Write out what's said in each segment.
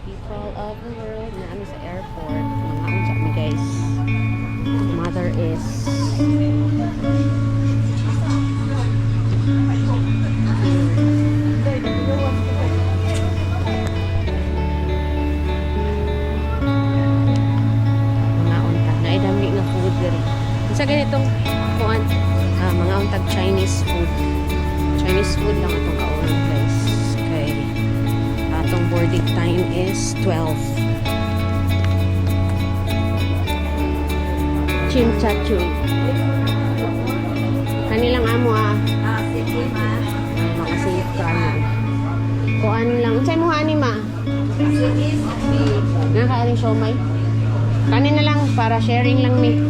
People of the world na kami sa airport. Mga unsa kami guys. Mother is mga unta. Naidami nga food diri. Sa ganitong kuan mga untag Chinese food. Chinese food lang atong kaulang guys. Okay. Atong boarding time is 12. Chimchachu. Kanilang amo Sige, ma. makasayip ka ano. Kuan lang. Unsay mo ani ma? Nakaaling siomay. Kanin na lang para sharing lang mi.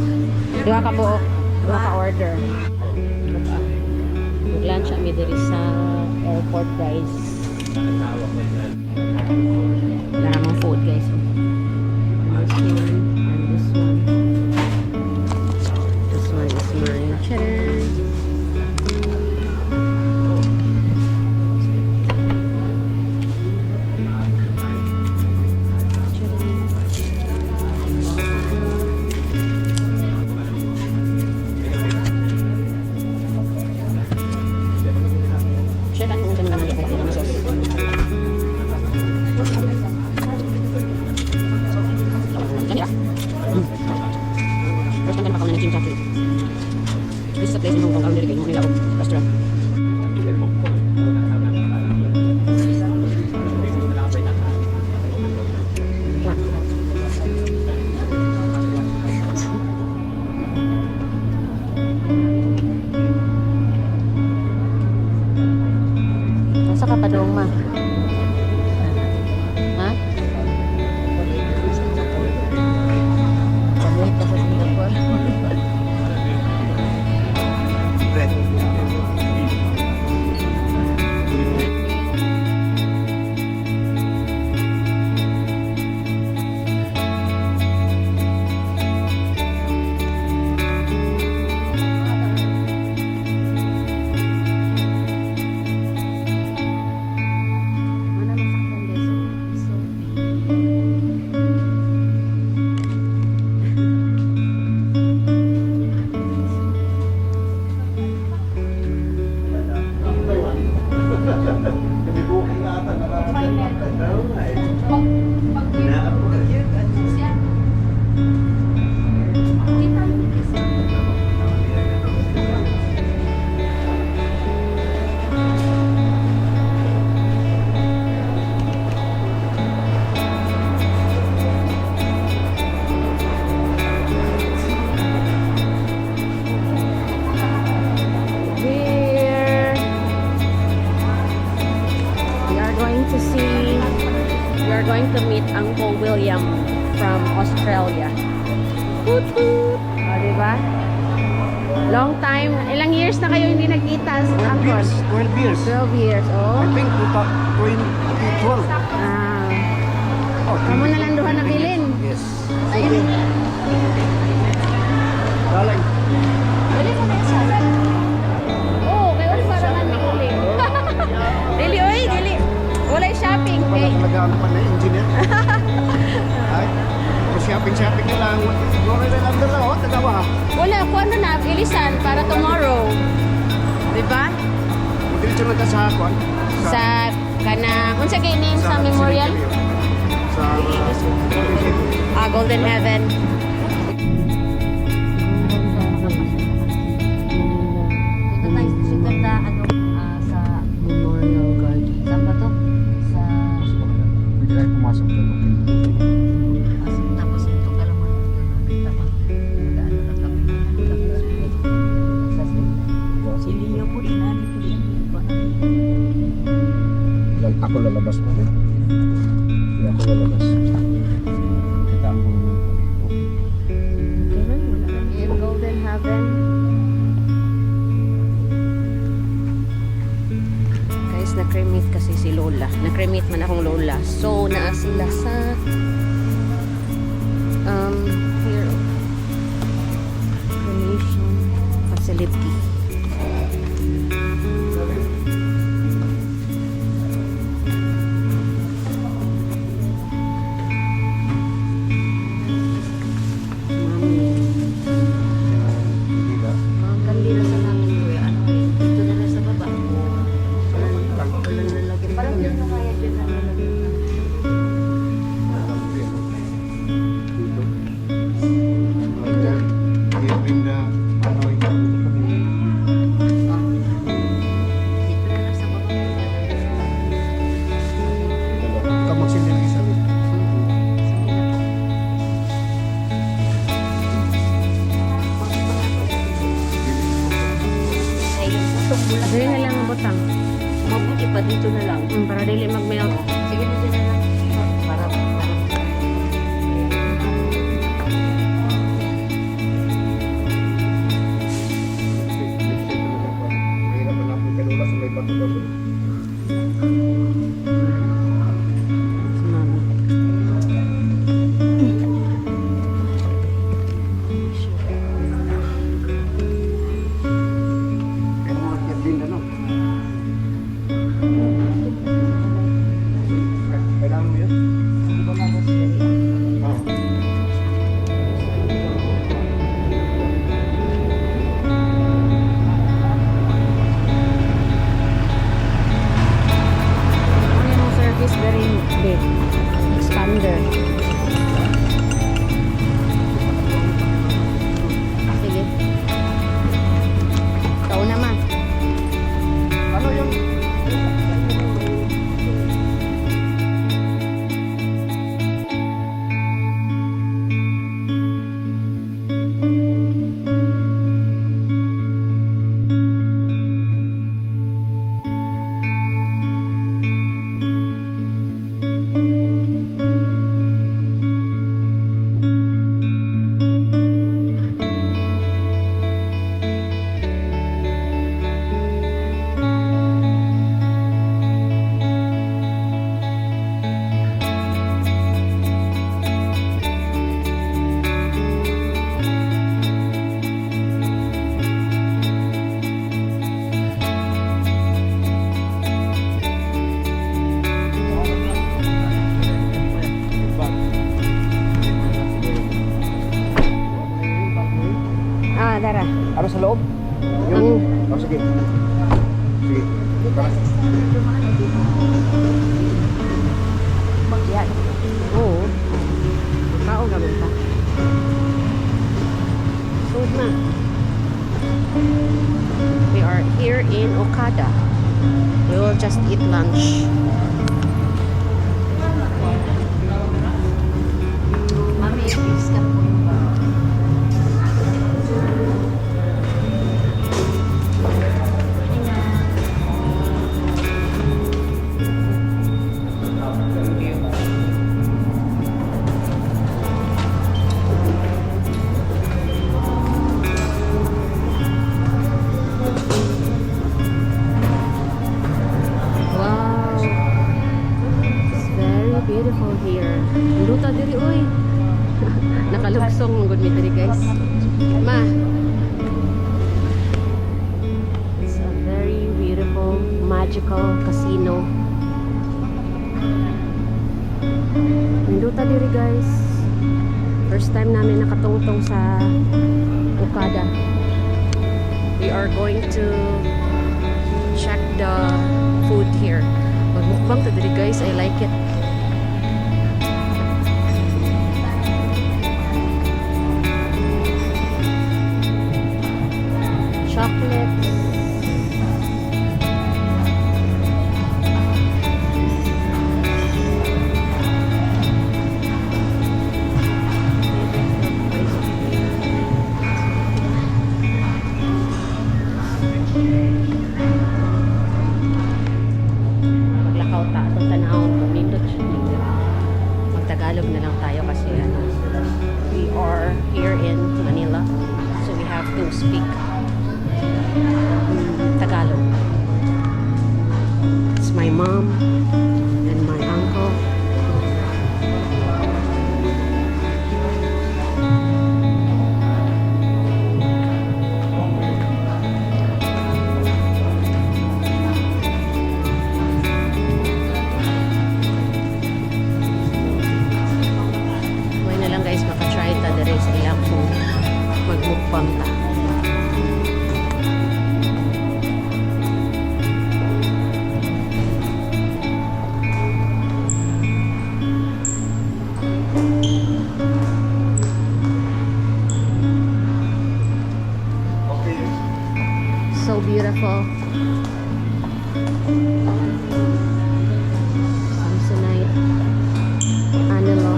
Duha ka buok. Duha ka order. Mag-lunch kami diri sa airport guys. Laramang food guys. This one and this one. This one is mine. Cheddar. Check ang kung naman ako ng sauce. Kaya. First time makaw na ng chimchachu. This is a place in Hong Kong. Ang nilagay mo nila restaurant. Nasa ka pa doon ma? Ha? Pabalik ka sa Singapore? We are going to meet Uncle William from Australia. Toot toot! O, diba? Long time. Ilang years na kayo hindi nagkita, Uncle? 12 years. 12 years. Oh. I think 2012. Ah. Oh, Kamu na lang duha na bilin. Yes. Sige. Dalang. Oh, kayo para man makuli. Dili, oy, dili. Walay shopping. Wala Eh. talaga ano pa na engineer. Ay. Shopping na lang. Wala na lang dala. Oh, tagawa. Wala, kung ano na, ilisan para tomorrow. Diba? Diretso na ka sa kwan. Sa kanang, unsa kay name sa memorial? Sa Golden Heaven. Dito tayo siganda sa Memorial Garden. saan ba to? Sa Pwede tayo pumasok doon. tapos ito ka naman. Tapos ano na kami. Si Leo po din ano po din. Ako lalabas mo. Hindi ako lalabas. Kita mo. Okay na, wala kami in Golden Heaven. Guys, na-cremate kasi si Lola. Na-cremate man akong Lola. So, naa sila sa here, cremation facility. Ano sa loob? Yung... Oh, sige. Sige. Tara. Yan. Oo. Kao gabon pa. Food na. We are here in Okada. We will just eat lunch. Mami, please ka po. Wow. It's very beautiful here. Luta diri oy. Nakalugsong mong good diri guys. Ma. It's a very beautiful, magical casino. Luta diri guys. First time namin nakatungtong sa Okada. We are going to check the food here. Magmukbang to diri guys. I like it. Chocolate. Maglakaw ta atong tanawon kung nindot siya nindot. Magtagalog na lang tayo kasi ano, we are here in Manila, so we have to speak Tagalog. It's my mom and my uncle. Buhay na lang guys, makatry ta dere sa ilang food. Magmukbang ta. Okay. So beautiful. Samsonite. Anilo.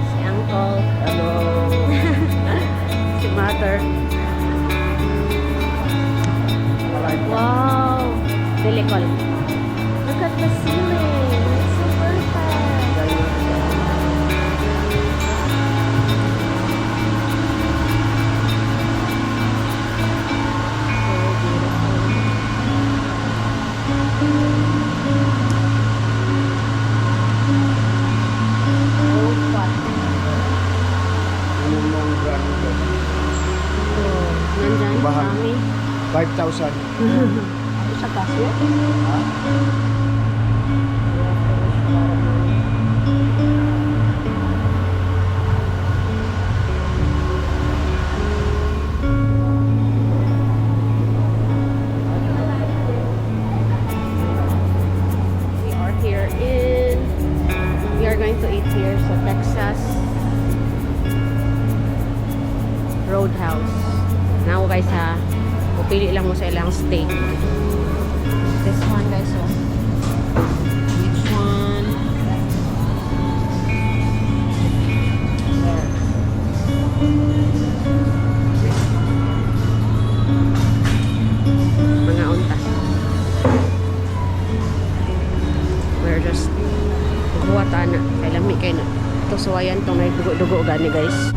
Si Uncle. Hello. Si Mother. Wow. Delicol. Look at the ceiling. It's so perfect. Yung mga brand ko. So, nandyan Bahan. kami. 5,000. Ano sa kaso? Ha? We are here in, we are going to eat here sa Texas Roadhouse. Now guys ha, pupili lang mo sa ilang steak. This one guys, oh. Which one? There. Mga unta. We're just buwatan na. Kay lami kay na. Ito suwayan tong may dugo-dugo gani guys.